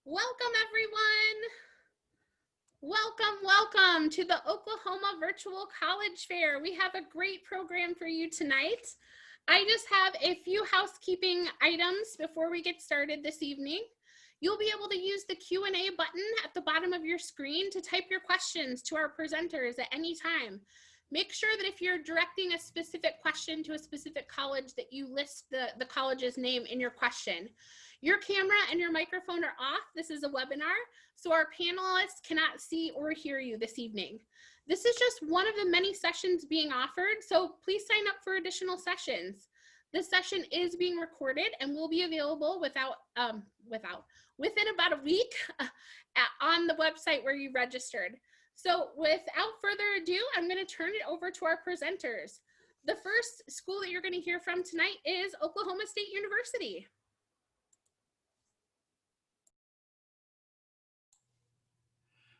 Welcome, everyone. Welcome to the Oklahoma Virtual College Fair. We have a great program for you tonight. I just have a few housekeeping items before we get started this evening. You'll be able to use the Q&A button at the bottom of your screen to type your questions to our presenters at any time. Make sure that if you're directing a specific question to a specific college that you list the college's name in your question. Your camera and your microphone are off. This is a webinar, so our panelists cannot see or hear you this evening. This is just one of the many sessions being offered, so please sign up for additional sessions. This session is being recorded and will be available within about a week on the website where you registered. So without further ado, I'm going to turn it over to our presenters. The first school that you're going to hear from tonight is Oklahoma State University.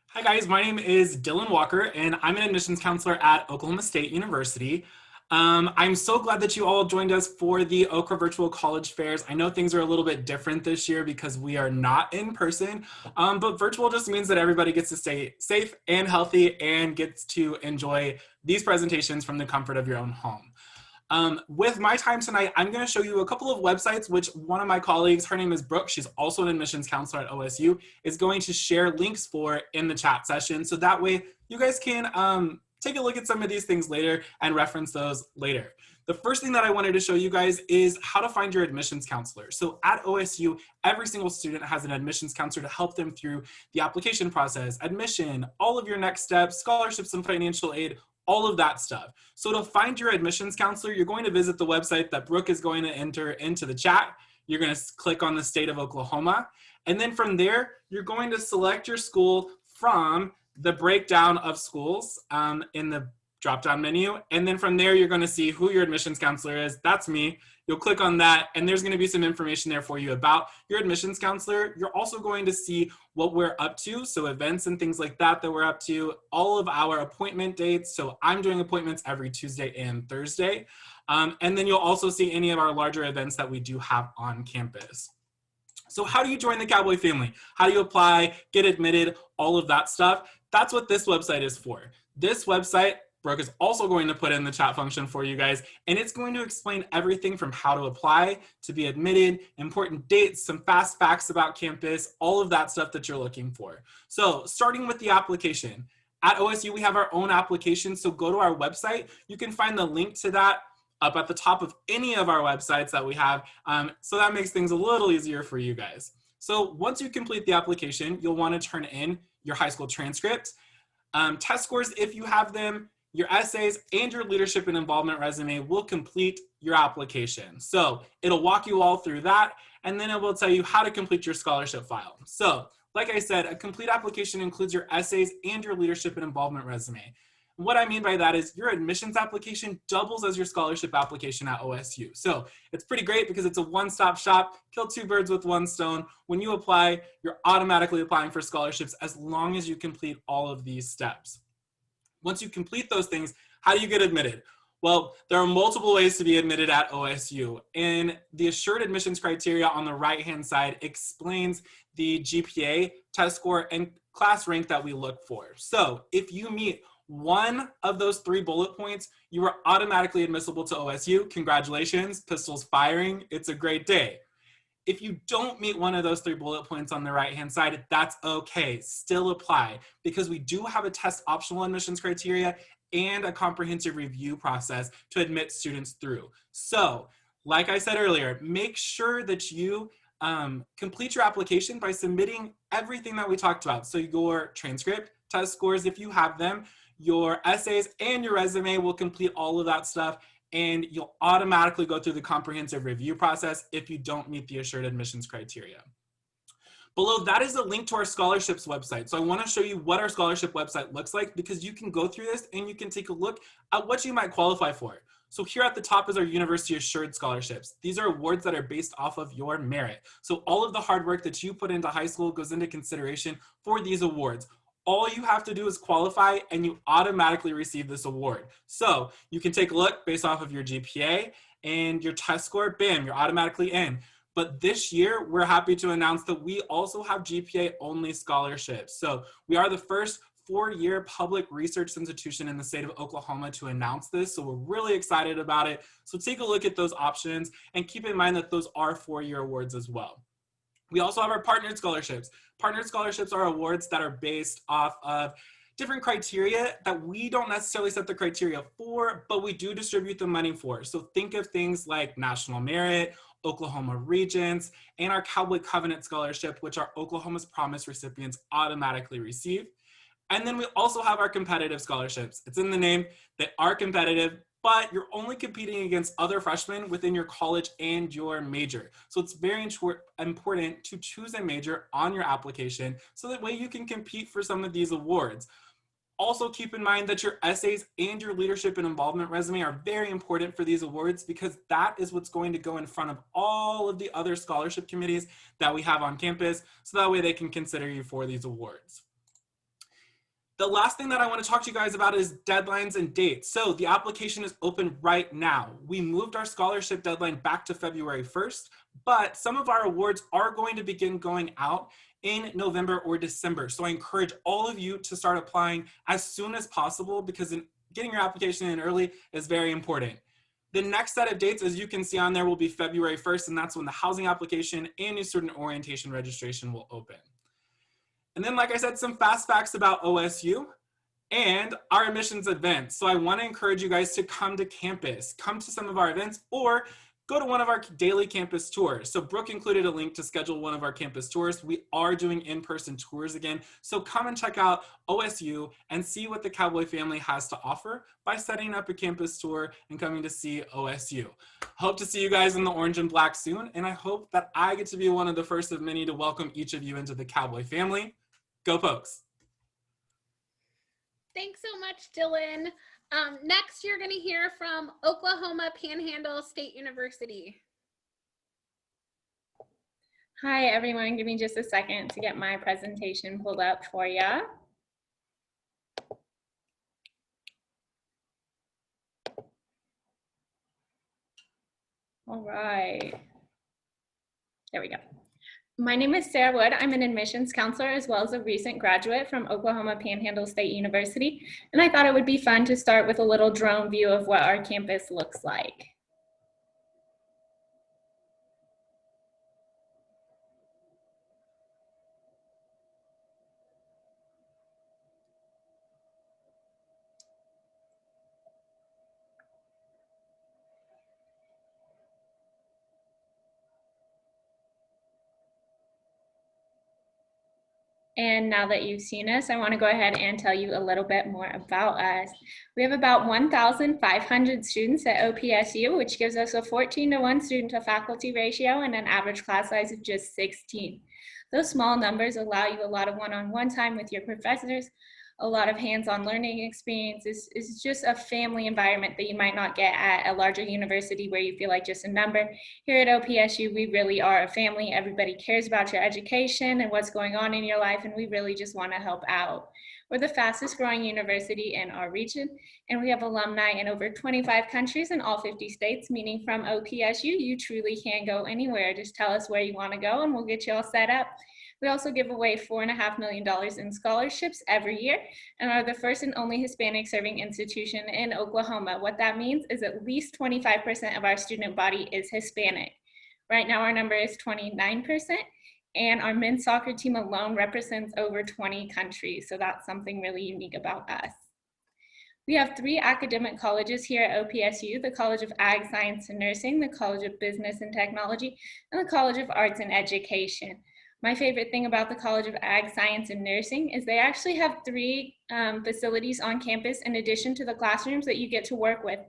Hi guys, my name is Dylan Walker and I'm an admissions counselor at Oklahoma State University. I'm so glad that you all joined us for the Okra Virtual College Fairs. I know things are a little bit different this year because we are not in person, but virtual just means that everybody gets to stay safe and healthy and gets to enjoy these presentations from the comfort of your own home. With my time tonight, I'm going to show you a couple of websites which one of my colleagues, her name is Brooke, she's also an admissions counselor at OSU, is going to share links for in the chat session. So that way you guys can take a look at some of these things later and reference those later. The first thing that I wanted to show you guys is how to find your admissions counselor. So at OSU, every single student has an admissions counselor to help them through the application process, admission, all of your next steps, scholarships and financial aid, all of that stuff. So to find your admissions counselor, you're going to visit the website that Brooke is going to enter into the chat. You're going to click on the state of Oklahoma. And then from there, you're going to select your school from the breakdown of schools in the drop-down menu. And then from there, you're going to see who your admissions counselor is. That's me. You'll click on that, and there's going to be some information there for you about your admissions counselor. You're also going to see what we're up to, so events and things like that we're up to, all of our appointment dates. So I'm doing appointments every Tuesday and Thursday. And then you'll also see any of our larger events that we do have on campus. So how do you join the Cowboy family? How do you apply, get admitted, all of that stuff? That's what this website is for. This website, Brooke is also going to put in the chat function for you guys, and it's going to explain everything from how to apply, to be admitted, important dates, some fast facts about campus, all of that stuff that you're looking for. So starting with the application. At OSU, we have our own application, so go to our website. You can find the link to that up at the top of any of our websites that we have, so that makes things a little easier for you guys. So once you complete the application, you'll want to turn in your high school transcript, test scores if you have them, your essays, and your leadership and involvement resume will complete your application. So it'll walk you all through that, and then it will tell you how to complete your scholarship file. So like I said, a complete application includes your essays and your leadership and involvement resume. What I mean by that is your admissions application doubles as your scholarship application at OSU. So it's pretty great because it's a one-stop shop, kill two birds with one stone. When you apply, you're automatically applying for scholarships as long as you complete all of these steps. Once you complete those things, how do you get admitted? Well, there are multiple ways to be admitted at OSU, and the assured admissions criteria on the right-hand side explains the GPA, test score, and class rank that we look for. So if you meet one of those 3 bullet points, you are automatically admissible to OSU. Congratulations, pistols firing, it's a great day. If you don't meet one of those 3 bullet points on the right-hand side, that's okay, still apply, because we do have a test optional admissions criteria and a comprehensive review process to admit students through. So, like I said earlier, make sure that you complete your application by submitting everything that we talked about. So your transcript, test scores if you have them, your essays, and your resume will complete all of that stuff, and you'll automatically go through the comprehensive review process if you don't meet the assured admissions criteria. Below that is a link to our scholarships website. So I want to show you what our scholarship website looks like, because you can go through this and you can take a look at what you might qualify for. So here at the top is our University Assured Scholarships. These are awards that are based off of your merit. So all of the hard work that you put into high school goes into consideration for these awards. All you have to do is qualify and you automatically receive this award. So you can take a look based off of your GPA and your test score, bam, you're automatically in. But this year, we're happy to announce that we also have GPA-only scholarships. So we are the first 4-year public research institution in the state of Oklahoma to announce this. So we're really excited about it. So take a look at those options and keep in mind that those are 4-year awards as well. We also have our partnered scholarships. Partnered scholarships are awards that are based off of different criteria that we don't necessarily set the criteria for, but we do distribute the money for. So think of things like National Merit, Oklahoma Regents, and our Cowboy Covenant Scholarship, which our Oklahoma's Promise recipients automatically receive. And then we also have our competitive scholarships. It's in the name. They are competitive, but you're only competing against other freshmen within your college and your major. So it's very important to choose a major on your application so that way you can compete for some of these awards. Also keep in mind that your essays and your leadership and involvement resume are very important for these awards because that is what's going to go in front of all of the other scholarship committees that we have on campus, so that way they can consider you for these awards. The last thing that I want to talk to you guys about is deadlines and dates. So the application is open right now. We moved our scholarship deadline back to February 1st, but some of our awards are going to begin going out in November or December. So I encourage all of you to start applying as soon as possible because getting your application in early is very important. The next set of dates, as you can see on there, will be February 1st, and that's when the housing application and new student orientation registration will open. And then, like I said, some fast facts about OSU and our admissions events. So I want to encourage you guys to come to campus, come to some of our events, or go to one of our daily campus tours. So Brooke included a link to schedule one of our campus tours. We are doing in-person tours again. So come and check out OSU and see what the Cowboy family has to offer by setting up a campus tour and coming to see OSU. Hope to see you guys in the orange and black soon. And I hope that I get to be one of the first of many to welcome each of you into the Cowboy family. Go Pokes. Thanks so much, Dylan. Next, you're going to hear from Oklahoma Panhandle State University. Hi, everyone. Give me just a second to get my presentation pulled up for you. All right. There we go. My name is Sarah Wood. I'm an admissions counselor as well as a recent graduate from Oklahoma Panhandle State University. And I thought it would be fun to start with a little drone view of what our campus looks like. And now that you've seen us, I want to go ahead and tell you a little bit more about us. We have about 1,500 students at OPSU, which gives us a 14-to-1 student to faculty ratio and an average class size of just 16. Those small numbers allow you a lot of one-on-one time with your professors, a lot of hands-on learning experiences. It's just a family environment that you might not get at a larger university where you feel like just a number. Here at OPSU, we really are a family. Everybody cares about your education and what's going on in your life, and we really just want to help out. We're the fastest growing university in our region, and we have alumni in over 25 countries in all 50 states, meaning from OPSU, you truly can go anywhere. Just tell us where you want to go and we'll get you all set up. We also give away $4.5 million in scholarships every year and are the first and only Hispanic serving institution in Oklahoma. What that means is at least 25% of our student body is Hispanic. Right now our number is 29%, and our men's soccer team alone represents over 20 countries. So that's something really unique about us. We have 3 academic colleges here at OPSU, the College of Ag, Science, and Nursing, the College of Business and Technology, and the College of Arts and Education. My favorite thing about the College of Ag, Science, and Nursing is they actually have 3 facilities on campus in addition to the classrooms that you get to work with.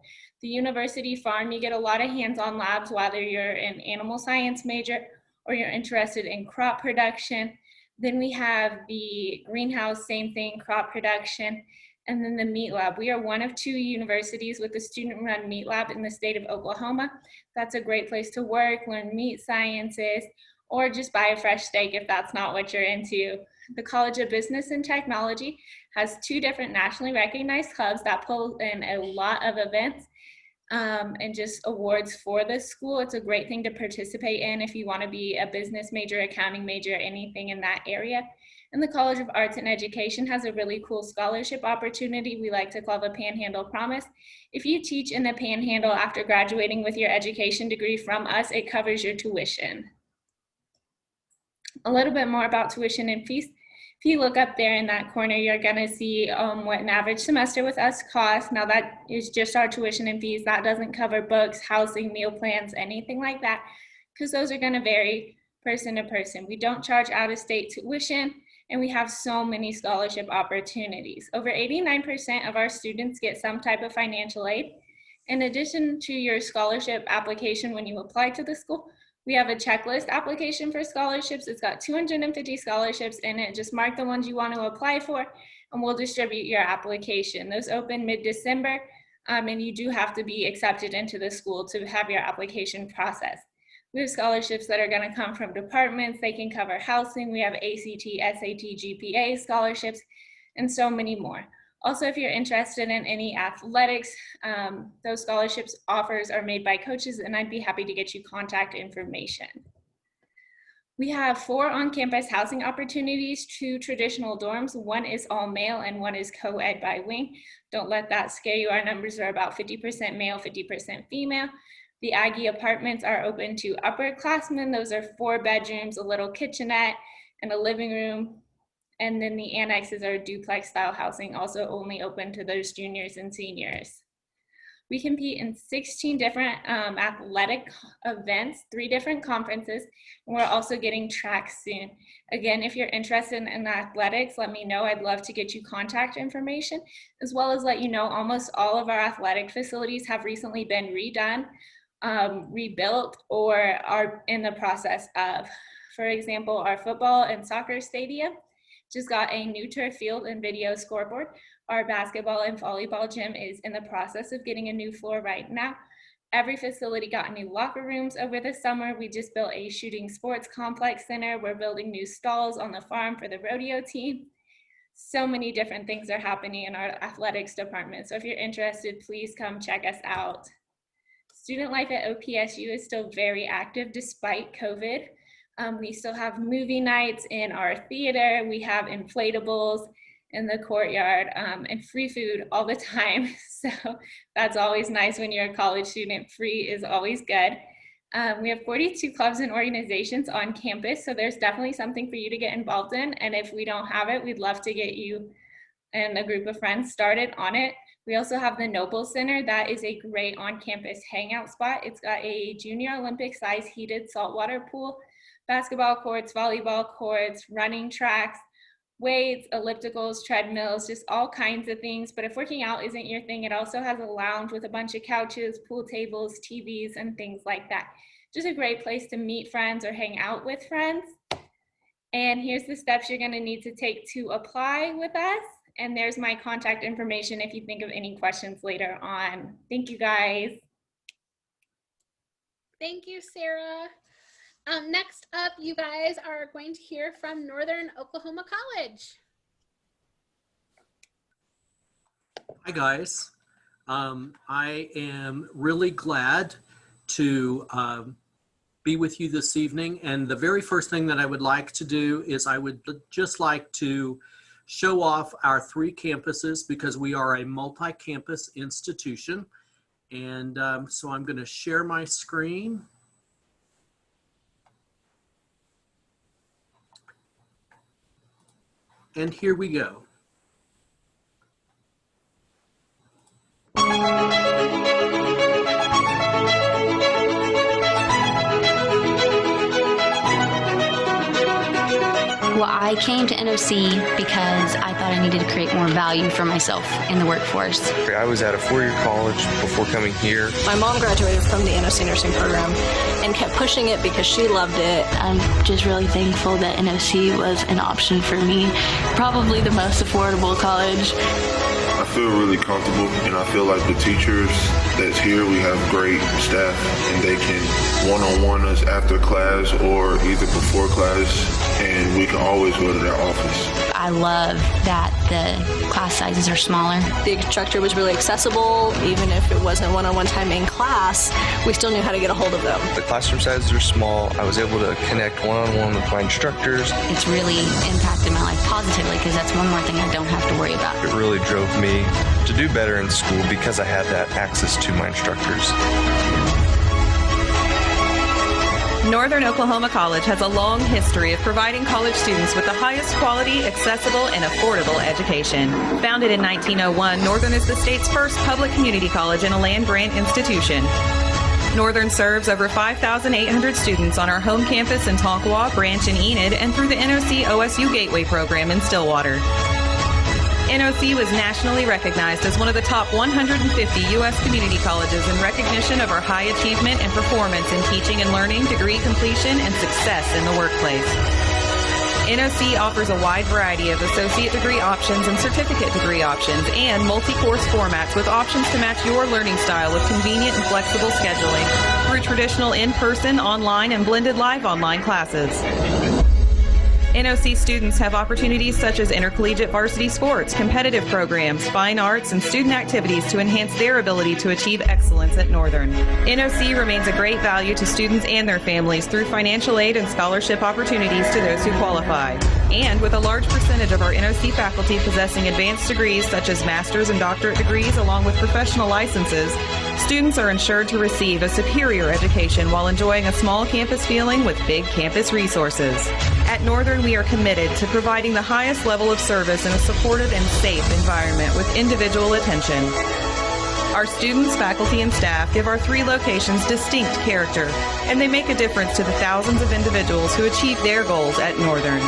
The university farm, you get a lot of hands-on labs, whether you're an animal science major or you're interested in crop production. Then we have the greenhouse, same thing, crop production. And then the meat lab. We are one of 2 universities with a student-run meat lab in the state of Oklahoma. That's a great place to work, learn meat sciences, or just buy a fresh steak if that's not what you're into. The College of Business and Technology has 2 different nationally recognized hubs that pull in a lot of events. and just awards for the school. It's a great thing to participate in if you want to be a business major, accounting major, anything in that area. And the College of Arts and Education has a really cool scholarship opportunity we like to call the Panhandle Promise. If you teach in the Panhandle after graduating with your education degree from us, it covers your tuition. A little bit more about tuition and fees. If you look up there in that corner, you're gonna see what an average semester with us costs. Now that is just our tuition and fees. That doesn't cover books, housing, meal plans, anything like that, because those are gonna vary person to person. We don't charge out-of-state tuition, and we have so many scholarship opportunities. Over 89% of our students get some type of financial aid. In addition to your scholarship application when you apply to the school, we have a checklist application for scholarships. It's got 250 scholarships in it. Just mark the ones you want to apply for, and we'll distribute your application. Those open mid-December, and you do have to be accepted into the school to have your application processed. We have scholarships that are going to come from departments. They can cover housing. We have ACT, SAT, GPA scholarships, and so many more. Also, if you're interested in any athletics, those scholarships offers are made by coaches, and I'd be happy to get you contact information. We have 4 on-campus housing opportunities, 2 traditional dorms. One is all male and one is co-ed by wing. Don't let that scare you. Our numbers are about 50% male, 50% female. The Aggie apartments are open to upperclassmen. Those are 4 bedrooms, a little kitchenette, and a living room. And then the annexes are duplex style housing, also only open to those juniors and seniors. We compete in 16 different athletic events, 3 different conferences, and we're also getting track soon. Again, if you're interested in athletics, let me know. I'd love to get you contact information, as well as let you know almost all of our athletic facilities have recently been redone, rebuilt, or are in the process of. For example, our football and soccer stadium just got a new turf field and video scoreboard. Our basketball and volleyball gym is in the process of getting a new floor right now. Every facility got new locker rooms over the summer. We just built a shooting sports complex center. We're building new stalls on the farm for the rodeo team. So many different things are happening in our athletics department. So if you're interested, please come check us out. Student life at OPSU is still very active despite COVID. We still have movie nights in our theater. We have inflatables in the courtyard, and free food all the time. So that's always nice when you're a college student. Free is always good. We have 42 clubs and organizations on campus, so there's definitely something for you to get involved in. And if we don't have it, we'd love to get you and a group of friends started on it. We also have the Noble Center. That is a great on-campus hangout spot. It's got a junior Olympic size heated saltwater pool, basketball courts, volleyball courts, running tracks, weights, ellipticals, treadmills, just all kinds of things. But if working out isn't your thing, it also has a lounge with a bunch of couches, pool tables, TVs, and things like that. Just a great place to meet friends or hang out with friends. And here's the steps you're gonna need to take to apply with us. And there's my contact information if you think of any questions later on. Thank you, guys. Thank you, Sarah. Next up, you guys are going to hear from Northern Oklahoma College. Hi, guys. I am really glad to be with you this evening. And the very first thing that I would like to do is I would just like to show off our 3 campuses because we are a multi-campus institution. And so I'm going to share my screen. And here we go. Well, I came to NOC because I thought I needed to create more value for myself in the workforce. I was at a 4-year college before coming here. My mom graduated from the NOC nursing program and kept pushing it because she loved it. I'm just really thankful that NOC was an option for me. Probably the most affordable college. I feel really comfortable, and I feel like the teachers that's here, we have great staff, and they can one-on-one us after class or either before class, and we we can always go to that office. I love that the class sizes are smaller. The instructor was really accessible. Even if it wasn't one-on-one time in class, we still knew how to get a hold of them. The classroom sizes are small. I was able to connect one-on-one with my instructors. It's really impacted my life positively because that's one more thing I don't have to worry about. It really drove me to do better in school because I had that access to my instructors. Northern Oklahoma College has a long history of providing college students with the highest quality, accessible, and affordable education. Founded in 1901, Northern is the state's first public community college and a land-grant institution. Northern serves over 5,800 students on our home campus in Tonkawa, Branch, and Enid, and through the NOC OSU Gateway program in Stillwater. NOC was nationally recognized as one of the top 150 U.S. community colleges in recognition of our high achievement and performance in teaching and learning, degree completion, and success in the workplace. NOC offers a wide variety of associate degree options and certificate degree options and multi-course formats with options to match your learning style with convenient and flexible scheduling through traditional in-person, online, and blended live online classes. NOC students have opportunities such as intercollegiate varsity sports, competitive programs, fine arts, and student activities to enhance their ability to achieve excellence at Northern. NOC remains a great value to students and their families through financial aid and scholarship opportunities to those who qualify. And with a large percentage of our NOC faculty possessing advanced degrees such as master's and doctorate degrees along with professional licenses, students are ensured to receive a superior education while enjoying a small campus feeling with big campus resources. At Northern, we are committed to providing the highest level of service in a supportive and safe environment with individual attention. Our students, faculty, and staff give our 3 locations distinct character, and they make a difference to the thousands of individuals who achieve their goals at Northern.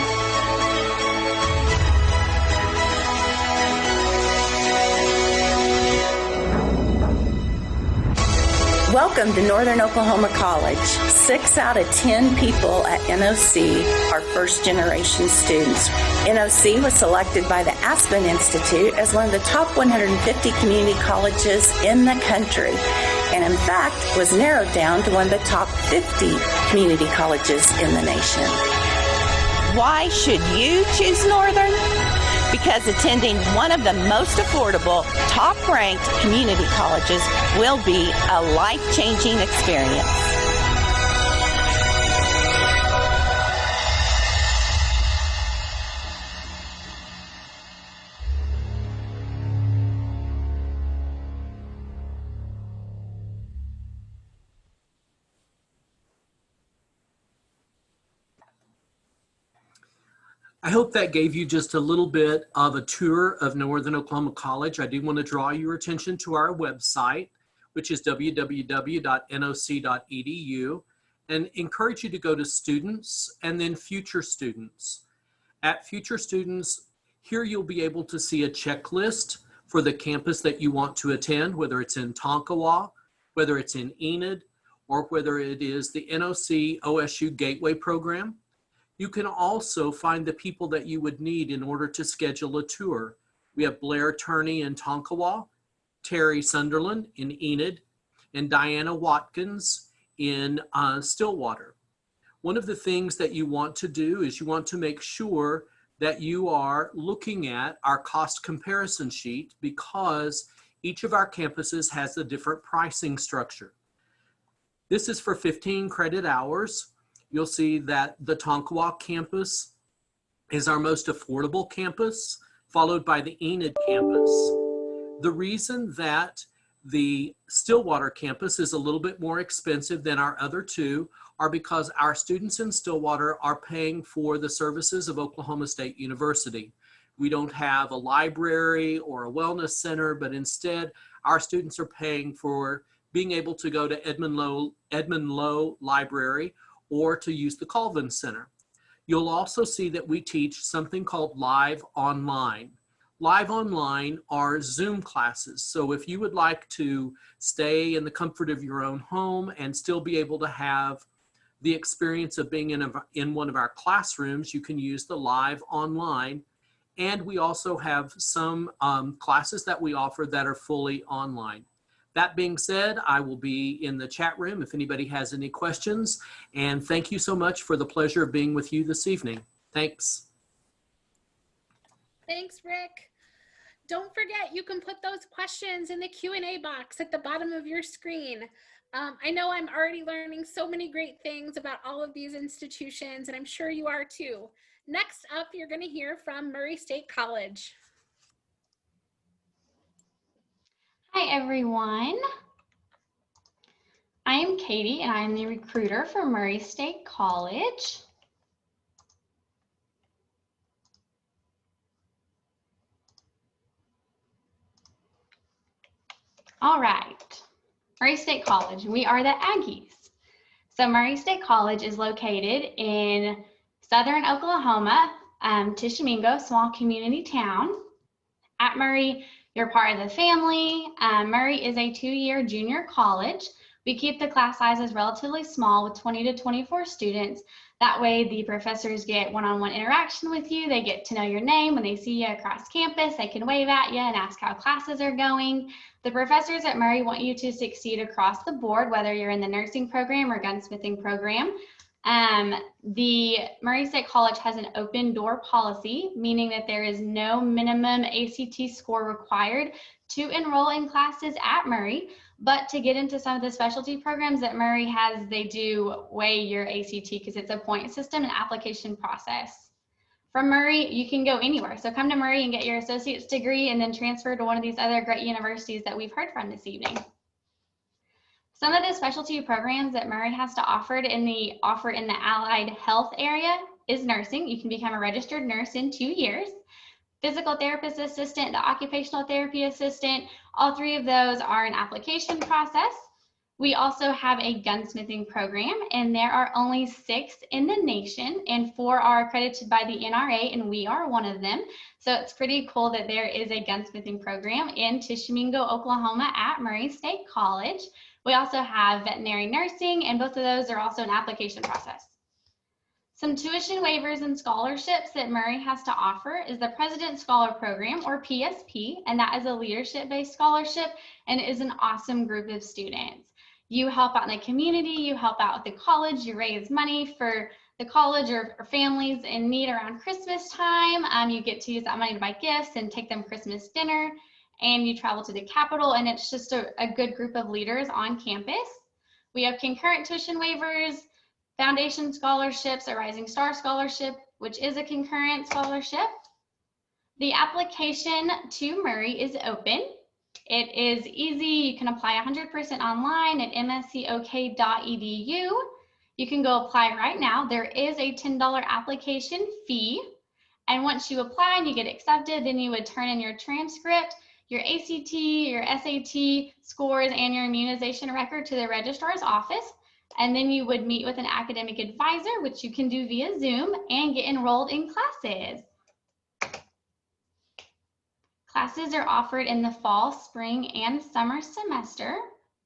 Welcome to Northern Oklahoma College. 6 out of 10 people at NOC are first-generation students. NOC was selected by the Aspen Institute as one of the top 150 community colleges in the country, and in fact was narrowed down to one of the top 50 community colleges in the nation. Why should you choose Northern? Because attending one of the most affordable, top-ranked community colleges will be a life-changing experience. I hope that gave you just a little bit of a tour of Northern Oklahoma College. I do want to draw your attention to our website, which is www.noc.edu, and encourage you to go to students and then future students. At future students, here you'll be able to see a checklist for the campus that you want to attend, whether it's in Tonkawa, whether it's in Enid, or whether it is the NOC OSU Gateway program. You can also find the people that you would need in order to schedule a tour. We have Blair Turney in Tonkawa, Terry Sunderland in Enid, and Diana Watkins in Stillwater. One of the things that you want to do is you want to make sure that you are looking at our cost comparison sheet because each of our campuses has a different pricing structure. This is for 15 credit hours. You'll see that the Tonkawa campus is our most affordable campus, followed by the Enid campus. The reason that the Stillwater campus is a little bit more expensive than our other 2 are because our students in Stillwater are paying for the services of Oklahoma State University. We don't have a library or a wellness center, but instead our students are paying for being able to go to Edmund Lowe Library or to use the Colvin Center. You'll also see that we teach something called Live Online. Live Online are Zoom classes. So if you would like to stay in the comfort of your own home and still be able to have the experience of being in one of our classrooms, you can use the Live Online. And we also have some classes that we offer that are fully online. That being said, I will be in the chat room if anybody has any questions. And thank you so much for the pleasure of being with you this evening. Thanks. Thanks, Rick. Don't forget, you can put those questions in the Q&A box at the bottom of your screen. I know I'm already learning so many great things about all of these institutions, and I'm sure you are too. Next up, you're going to hear from Murray State College. Hi, everyone. I am Katie, and I am the recruiter for Murray State College. All right, Murray State College, we are the Aggies. So Murray State College is located in southern Oklahoma, Tishomingo, small community town. At Murray, you're part of the family. Murray is a 2-year junior college. We keep the class sizes relatively small with 20 to 24 students. That way the professors get one-on-one interaction with you. They get to know your name. When they see you across campus, they can wave at you and ask how classes are going. The professors at Murray want you to succeed across the board, whether you're in the nursing program or gunsmithing program. The Murray State College has an open door policy, meaning that there is no minimum ACT score required to enroll in classes at Murray. But to get into some of the specialty programs that Murray has, they do weigh your ACT because it's a point system and application process. From Murray, you can go anywhere. So come to Murray and get your associate's degree and then transfer to one of these other great universities that we've heard from this evening. Some of the specialty programs that Murray has to offer in the allied health area is nursing. You can become a registered nurse in 2 years. Physical therapist assistant, the occupational therapy assistant, all 3 of those are an application process. We also have a gunsmithing program, and there are only 6 in the nation, and 4 are accredited by the NRA, and we are one of them. So it's pretty cool that there is a gunsmithing program in Tishomingo, Oklahoma at Murray State College. We also have veterinary nursing, and both of those are also an application process. Some tuition waivers and scholarships that Murray has to offer is the President Scholar Program, or PSP, and that is a leadership-based scholarship, and it is an awesome group of students. You help out in the community, you help out with the college, you raise money for the college or families in need around Christmas time. You get to use that money to buy gifts and take them Christmas dinner, and you travel to the Capitol, and it's just a good group of leaders on campus. We have concurrent tuition waivers, foundation scholarships, a Rising Star Scholarship, which is a concurrent scholarship. The application to Murray is open. It is easy. You can apply 100% online at mscok.edu. You can go apply right now. There is a $10 application fee. And once you apply and you get accepted, then you would turn in your transcript, your ACT, your SAT scores, and your immunization record to the registrar's office. And then you would meet with an academic advisor, which you can do via Zoom, and get enrolled in classes. Classes are offered in the fall, spring, and summer semester.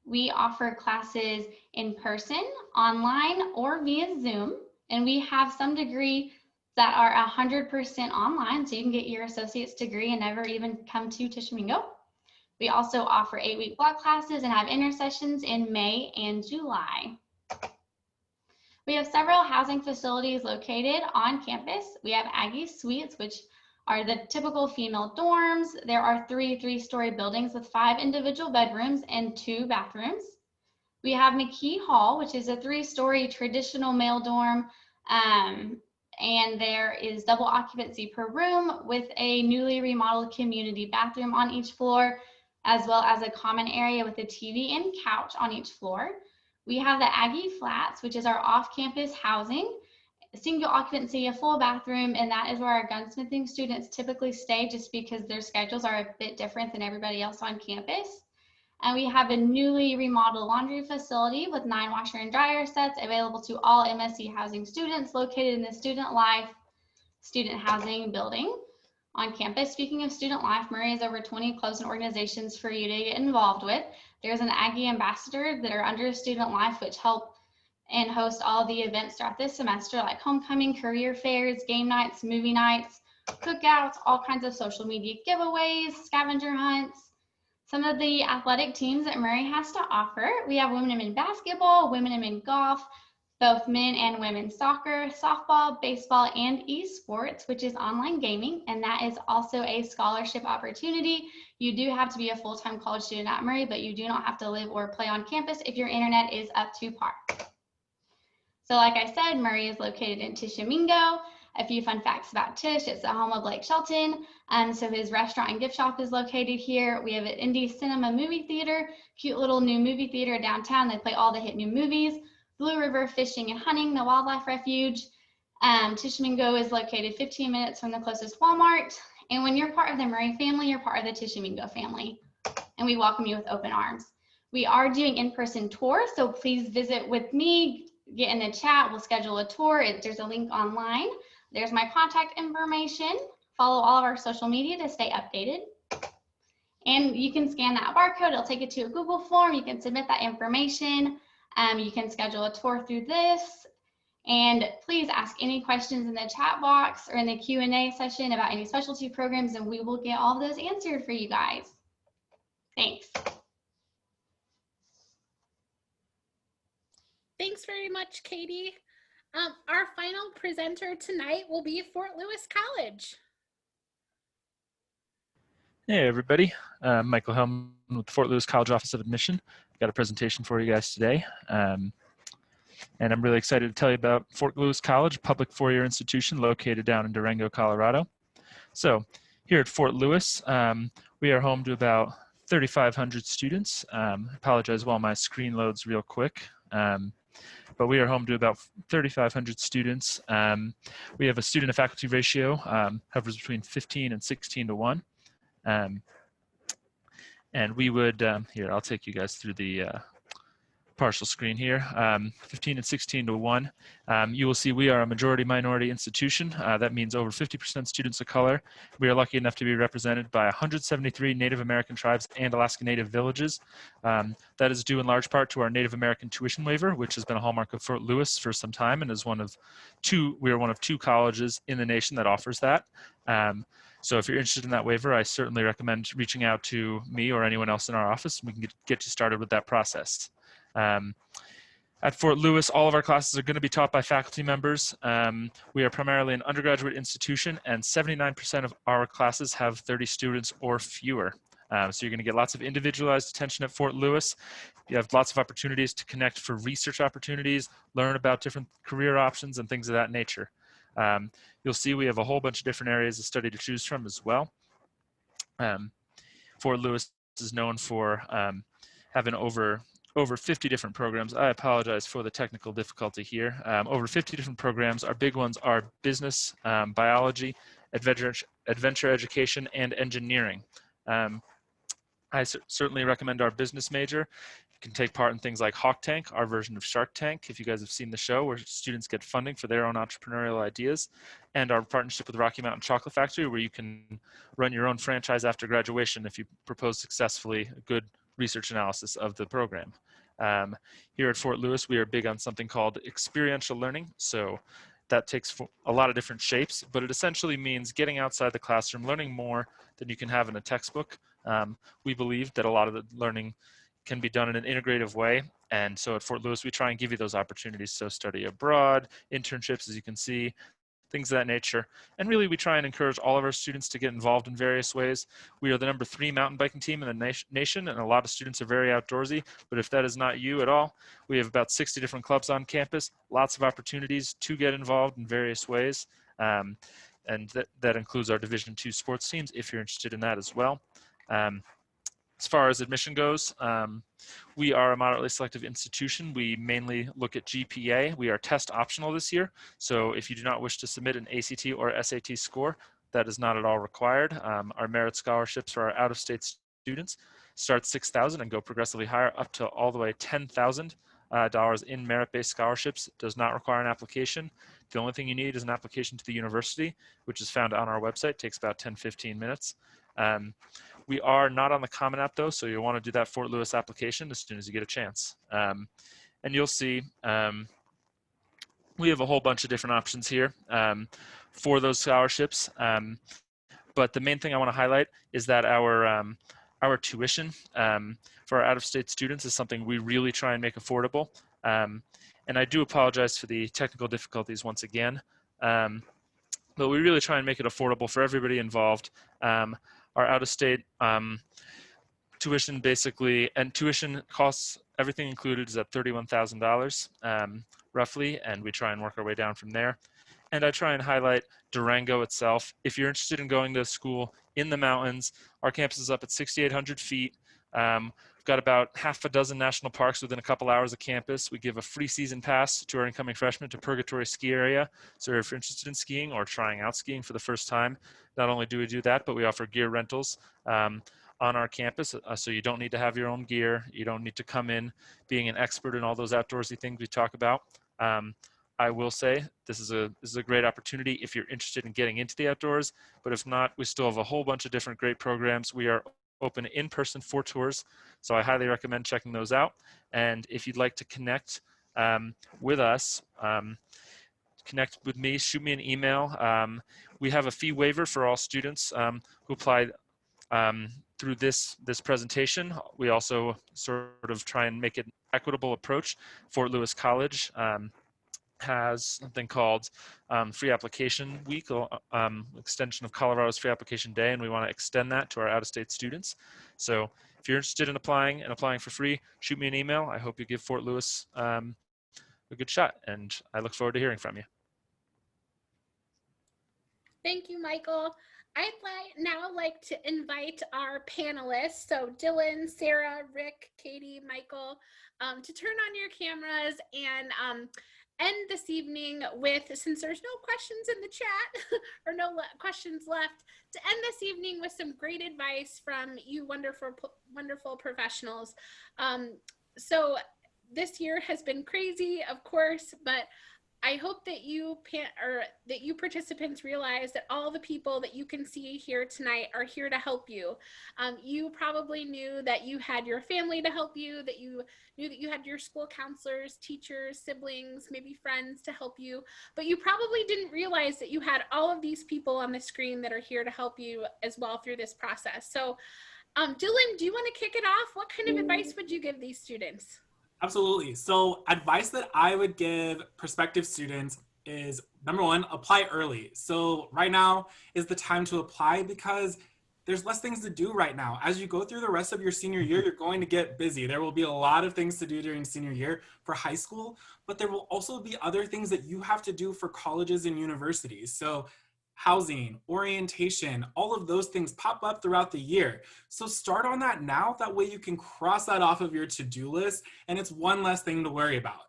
We offer classes in person, online, or via Zoom. And we have some degree that are 100% online, so you can get your associate's degree and never even come to Tishomingo. We also offer 8-week block classes and have intersessions in May and July. We have several housing facilities located on campus. We have Aggie Suites, which are the typical female dorms. There are 3 3-story buildings with 5 individual bedrooms and 2 bathrooms. We have McKee Hall, which is a 3-story traditional male dorm, and there is double occupancy per room with a newly remodeled community bathroom on each floor, as well as a common area with a TV and couch on each floor. We have the Aggie Flats, which is our off-campus housing, a single occupancy, a full bathroom, and that is where our gunsmithing students typically stay just because their schedules are a bit different than everybody else on campus. And we have a newly remodeled laundry facility with 9 washer and dryer sets available to all MSC housing students located in the Student Life Student Housing Building on campus. Speaking of Student Life, Murray has over 20 clubs and organizations for you to get involved with. There's an Aggie ambassador that are under Student Life, which help and host all the events throughout this semester, like homecoming, career fairs, game nights, movie nights, cookouts, all kinds of social media giveaways, scavenger hunts. Some of the athletic teams that Murray has to offer: we have women and men basketball, women and men golf, both men and women's soccer, softball, baseball, and esports, which is online gaming, and that is also a scholarship opportunity. You do have to be a full-time college student at Murray, but you do not have to live or play on campus if your internet is up to par. So like I said, Murray is located in Tishomingo. A few fun facts about Tish: it's the home of Blake Shelton. So his restaurant and gift shop is located here. We have an indie cinema movie theater, cute little new movie theater downtown. They play all the hit new movies. Blue River Fishing and Hunting, the wildlife refuge. Tishomingo is located 15 minutes from the closest Walmart. And when you're part of the Murray family, you're part of the Tishomingo family. And we welcome you with open arms. We are doing in-person tours, so please visit with me, get in the chat, we'll schedule a tour. There's a link online. There's my contact information. Follow all of our social media to stay updated. And you can scan that barcode, it'll take you to a Google form. You can submit that information. You can schedule a tour through this. And please ask any questions in the chat box or in the Q&A session about any specialty programs, and we will get all of those answered for you guys. Thanks. Thanks very much, Katie. Our final presenter tonight will be Fort Lewis College. Hey everybody, Michael Hellman with the Fort Lewis College Office of Admission. I've got a presentation for you guys today. And I'm really excited to tell you about Fort Lewis College, public four-year institution located down in Durango, Colorado. So here at Fort Lewis, we are home to about 3,500 students. I apologize while my screen loads real quick. But we are home to about 3,500 students. We have a student to faculty ratio, hovers between 15 and 16 to 1. And we would, here, I'll take you guys through the partial screen here, 15 and 16 to 1. You will see we are a majority minority institution. That means over 50% students of color. We are lucky enough to be represented by 173 Native American tribes and Alaska Native villages. That is due in large part to our Native American tuition waiver, which has been a hallmark of Fort Lewis for some time and is we are one of two colleges in the nation that offers that. So if you're interested in that waiver, I certainly recommend reaching out to me or anyone else in our office, and we can get you started with that process. At Fort Lewis, all of our classes are going to be taught by faculty members. We are primarily an undergraduate institution, and 79% of our classes have 30 students or fewer. So you're going to get lots of individualized attention at Fort Lewis. You have lots of opportunities to connect for research opportunities, learn about different career options and things of that nature. You'll see we have a whole bunch of different areas of study to choose from as well. Fort Lewis is known for having over 50 different programs. I apologize for the technical difficulty here. Over 50 different programs. Our big ones are business, biology, adventure education, and engineering. I certainly recommend our business major. You can take part in things like Hawk Tank, our version of Shark Tank, if you guys have seen the show, where students get funding for their own entrepreneurial ideas, and our partnership with Rocky Mountain Chocolate Factory, where you can run your own franchise after graduation if you propose successfully a good research analysis of the program. Here at Fort Lewis, we are big on something called experiential learning. So that takes a lot of different shapes, but it essentially means getting outside the classroom, learning more than you can have in a textbook. We believe that a lot of the learning can be done in an integrative way. And so at Fort Lewis, we try and give you those opportunities. So study abroad, internships, as you can see, things of that nature. And really, we try and encourage all of our students to get involved in various ways. We are the #3 mountain biking team in the nation, and a lot of students are very outdoorsy. But if that is not you at all, we have about 60 different clubs on campus, lots of opportunities to get involved in various ways. And that includes our Division II sports teams, if you're interested in that as well. As far as admission goes, we are a moderately selective institution. We mainly look at GPA. We are test optional this year. So if you do not wish to submit an ACT or SAT score, that is not at all required. Our merit scholarships for our out-of-state students start $6,000 and go progressively higher up to all the way $10,000 in merit-based scholarships. It does not require an application. The only thing you need is an application to the university, which is found on our website. It takes about 10-15 minutes. We are not on the Common App though, so you'll want to do that Fort Lewis application as soon as you get a chance. And you'll see we have a whole bunch of different options here for those scholarships. But the main thing I want to highlight is that our tuition for our out-of-state students is something we really try and make affordable. And I do apologize for the technical difficulties once again. But we really try and make it affordable for everybody involved. Our out-of-state tuition basically, and tuition costs, everything included, is at $31,000 roughly, and we try and work our way down from there. And I try and highlight Durango itself. If you're interested in going to school in the mountains, our campus is up at 6,800 feet. We've got about half a dozen national parks within a couple hours of campus. We give a free season pass to our incoming freshmen to Purgatory Ski Area. So if you're interested in skiing or trying out skiing for the first time, not only do we do that, but we offer gear rentals on our campus. So you don't need to have your own gear. You don't need to come in being an expert in all those outdoorsy things we talk about. I will say this is a great opportunity if you're interested in getting into the outdoors, but if not, we still have a whole bunch of different great programs. We are open in person for tours, so I highly recommend checking those out. And if you'd like to connect with us, connect with me, shoot me an email. We have a fee waiver for all students who apply through this presentation. We also sort of try and make it an equitable approach. Fort Lewis College has something called Free Application Week, extension of Colorado's Free Application Day, and we want to extend that to our out-of-state students. So if you're interested in applying and applying for free, shoot me an email. I hope you give Fort Lewis a good shot, and I look forward to hearing from you. Thank you, Michael. I'd now like to invite our panelists, so Dylan, Sarah, Rick, Katie, Michael, to turn on your cameras and end this evening with, since there's no questions in the chat or no questions left, to end this evening with some great advice from you wonderful professionals. So this year has been crazy, of course, but I hope that you participants realize that all the people that you can see here tonight are here to help you. You probably knew that you had your family to help you, that you knew that you had your school counselors, teachers, siblings, maybe friends to help you, but you probably didn't realize that you had all of these people on the screen that are here to help you as well through this process. So Dylan, do you want to kick it off? What kind of advice would you give these students? Absolutely. So advice that I would give prospective students is, number one, apply early. So right now is the time to apply because there's less things to do right now. As you go through the rest of your senior year, you're going to get busy. There will be a lot of things to do during senior year for high school, but there will also be other things that you have to do for colleges and universities. So housing, orientation, all of those things pop up throughout the year. So start on that now. That way you can cross that off of your to-do list and it's one less thing to worry about.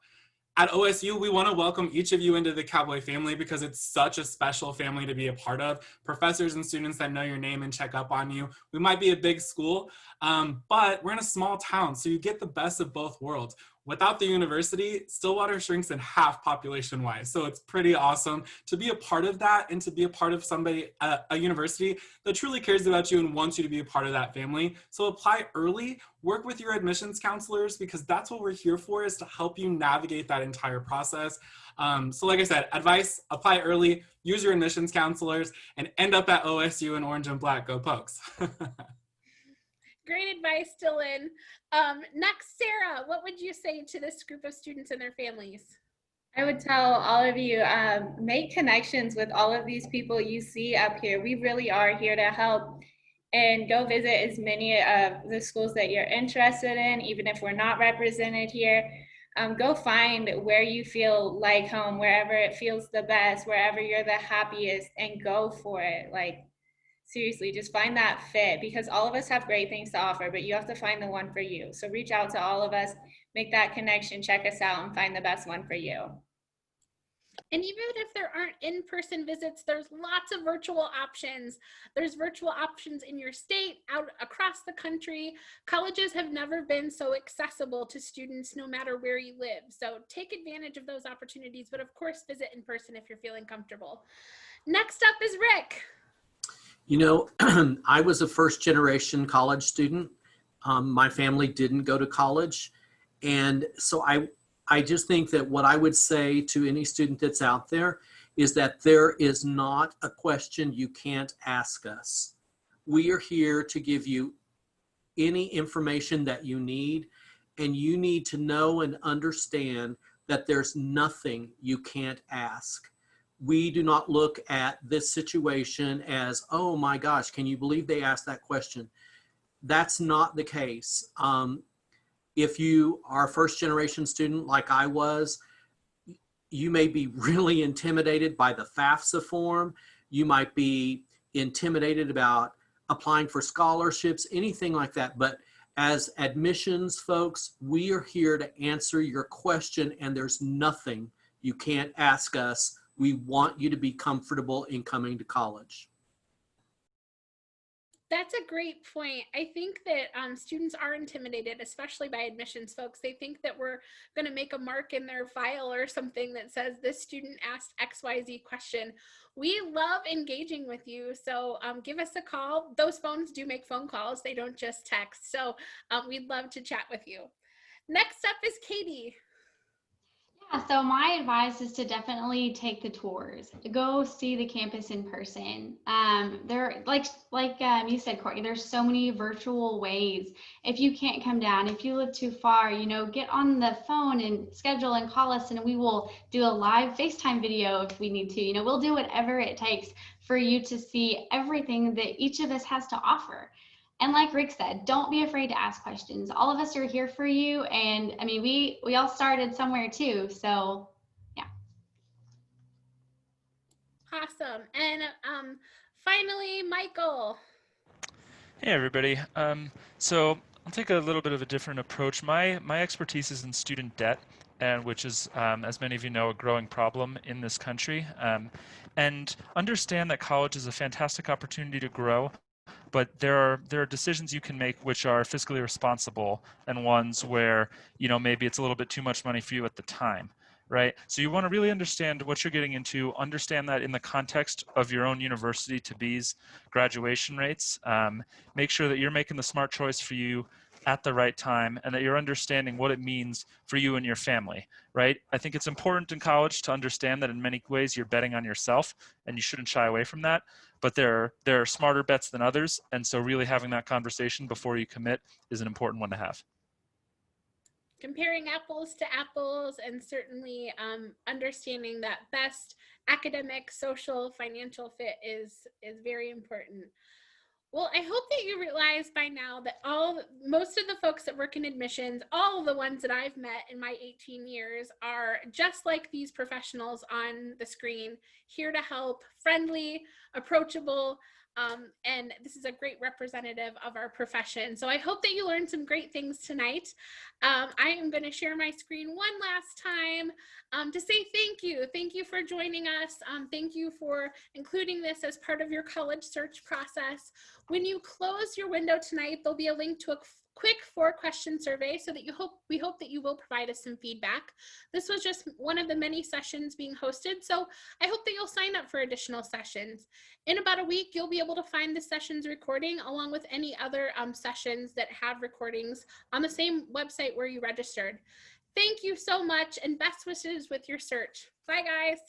At OSU, we want to welcome each of you into the Cowboy family because it's such a special family to be a part of. Professors and students that know your name and check up on you. We might be a big school, but we're in a small town, so you get the best of both worlds. Without the university, Stillwater shrinks in half population-wise. So it's pretty awesome to be a part of that and to be a part of a university that truly cares about you and wants you to be a part of that family. So apply early, work with your admissions counselors because that's what we're here for, is to help you navigate that entire process. So like I said, advice, apply early, use your admissions counselors, and end up at OSU in orange and black. Go Pokes. Great advice, Dylan. Next, Sarah, what would you say to this group of students and their families? I would tell all of you, make connections with all of these people you see up here. We really are here to help, and go visit as many of the schools that you're interested in, even if we're not represented here. Go find where you feel like home, wherever it feels the best, wherever you're the happiest, and go for it. Like, seriously, just find that fit, because all of us have great things to offer, but you have to find the one for you. So reach out to all of us, make that connection, check us out, and find the best one for you. And even if there aren't in-person visits, there's lots of virtual options. There's virtual options in your state, out across the country. Colleges have never been so accessible to students no matter where you live. So take advantage of those opportunities, but of course visit in person if you're feeling comfortable. Next up is Rick. You know, I was a first-generation college student. My family didn't go to college. And so I just think that what I would say to any student that's out there is that there is not a question you can't ask us. We are here to give you any information that you need, and you need to know and understand that there's nothing you can't ask. We do not look at this situation as, oh my gosh, can you believe they asked that question? That's not the case. If you are a first generation student like I was, you may be really intimidated by the FAFSA form. You might be intimidated about applying for scholarships, anything like that. But as admissions folks, we are here to answer your question, and there's nothing you can't ask us. We want you to be comfortable in coming to college. That's a great point. I think that students are intimidated, especially by admissions folks. They think that we're going to make a mark in their file or something that says this student asked XYZ question. We love engaging with you, so give us a call. Those phones do make phone calls. They don't just text, so we'd love to chat with you. Next up is Katie. Yeah, so my advice is to definitely take the tours. Go see the campus in person. There, like you said, Courtney, there's so many virtual ways. If you can't come down, if you live too far, get on the phone and schedule and call us, and we will do a live FaceTime video if we need to. We'll do whatever it takes for you to see everything that each of us has to offer. And like Rick said, don't be afraid to ask questions. All of us are here for you. And I mean, we all started somewhere too. So yeah. Awesome. And finally, Michael. Hey everybody. So I'll take a little bit of a different approach. My expertise is in student debt, and which is, as many of you know, a growing problem in this country. And understand that college is a fantastic opportunity to grow. But there are decisions you can make which are fiscally responsible, and ones where maybe it's a little bit too much money for you at the time, right? So you want to really understand what you're getting into, understand that in the context of your own university to be's graduation rates. Make sure that you're making the smart choice for you at the right time, and that you're understanding what it means for you and your family, right? I think it's important in college to understand that in many ways you're betting on yourself, and you shouldn't shy away from that. But there are smarter bets than others, and so really having that conversation before you commit is an important one to have. Comparing apples to apples, and certainly understanding that best academic, social, financial fit is very important. Well, I hope that you realize by now that most of the folks that work in admissions, all of the ones that I've met in my 18 years, are just like these professionals on the screen, here to help, friendly, approachable, and this is a great representative of our profession. So I hope that you learned some great things tonight. I am going to share my screen one last time to say thank you. Thank you for joining us. Thank you for including this as part of your college search process. When you close your window tonight, there'll be a link to a quick 4-question survey so that we hope that you will provide us some feedback. This was just one of the many sessions being hosted, so I hope that you'll sign up for additional sessions. In about a week, you'll be able to find the sessions recording along with any other sessions that have recordings on the same website where you registered. Thank you so much, and best wishes with your search. Bye, guys.